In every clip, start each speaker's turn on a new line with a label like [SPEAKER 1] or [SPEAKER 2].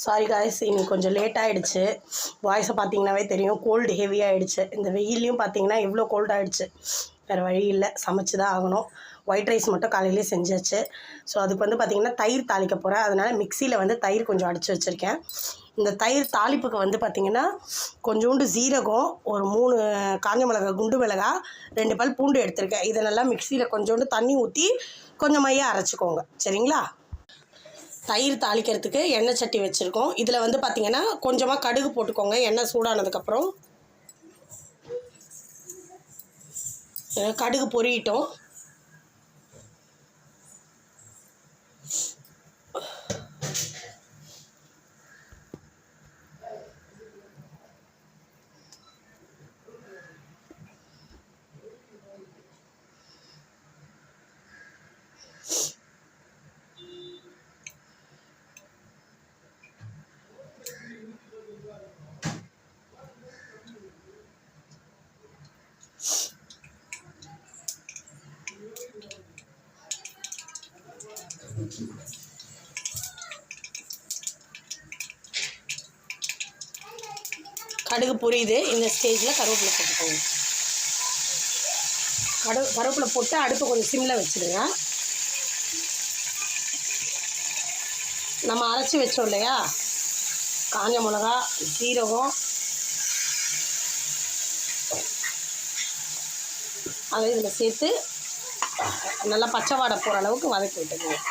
[SPEAKER 1] Sorry guys, இன்னைக்கு கொஞ்சம் late ஆகிடுச்சு. வாய்ஸை பார்த்தீங்கன்னாவே தெரியும், கோல்டு ஹெவியாகிடுச்சு. இந்த வெயிலையும் பார்த்தீங்கன்னா எவ்வளோ கோல்ட் ஆகிடுச்சு. வேறு வழி இல்லை, சமைச்சு தான் ஆகணும். ஒயிட் ரைஸ் மட்டும் காலையிலே செஞ்சாச்சு. ஸோ அதுக்கு வந்து பார்த்திங்கன்னா தயிர் தாளிக்க போகிறேன். அதனால் மிக்சியில் வந்து தயிர் கொஞ்சம் அடித்து வச்சுருக்கேன். இந்த தயிர் தாளிப்புக்கு வந்து பார்த்திங்கன்னா கொஞ்சோண்டு சீரகம், ஒரு 3 காஞ்ச மிளகாய், குண்டு மிளகாய், 2 பல் பூண்டு எடுத்திருக்கேன். இதை நல்லா மிக்சியில் கொஞ்சோண்டு தண்ணி ஊற்றி கொஞ்சம் மையாக அரைச்சிக்கோங்க, சரிங்களா? தயிர் தாளிக்கிறதுக்கு எண்ணெய் சட்டி வச்சுருக்கோம். இதில் வந்து பார்த்திங்கன்னா கொஞ்சமாக கடுகு போட்டுக்கோங்க. எண்ணெய் சூடானதுக்கப்புறம் கடுகு பொரியட்டும். கடுகு பொரியுது. இந்த ஸ்டேஜில் கருவேப்பிலை போட்டுக்கோங்க. கருவேப்பிலை போட்டு அடுப்பை கொஞ்சம் சிம்மில் வச்சுடுங்க. நம்ம அரைச்சி வச்சோம் இல்லையா, காஞ்ச மிளகா, சீரகம், அதை இதில் சேர்த்து நல்லா பச்சை வாடை போகிற அளவுக்கு வதக்கி விட்டுக்குங்க.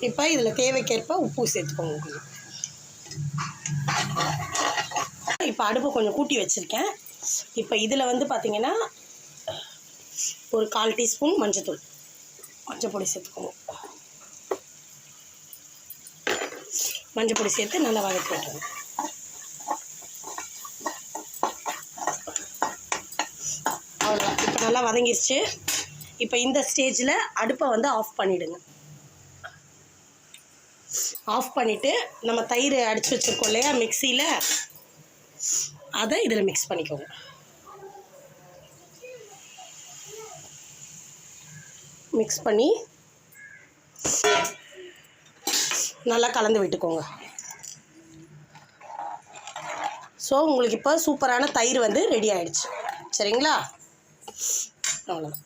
[SPEAKER 1] இப்போ இதில் தேவைக்கேற்ப உப்பு சேர்த்துக்கோங்க. இப்போ அடுப்பை கொஞ்சம் கூட்டி வச்சுருக்கேன். இப்போ இதில் வந்து பார்த்திங்கன்னா ஒரு 1/4 டீஸ்பூன் மஞ்சள் பொடி சேர்த்துக்கோங்க. மஞ்சள் பொடி சேர்த்து நல்லா வதக்கி விட்டுருங்க. அவ்வளோதான், இப்போ நல்லா வதங்கிருச்சு. இப்போ இந்த ஸ்டேஜில் அடுப்பை வந்து ஆஃப் பண்ணிவிடுங்க. ஆஃப் பண்ணிவிட்டு நம்ம தயிர் அடித்து வச்சுருக்கோம் இல்லையா மிக்சியில், அதை இதில் மிக்ஸ் பண்ணிக்கோங்க. மிக்ஸ் பண்ணி நல்லா கலந்து விட்டுக்கோங்க. ஸோ உங்களுக்கு இப்போ சூப்பரான தயிர் வந்து ரெடி ஆகிடுச்சு, சரிங்களா? அவ்வளோதான்.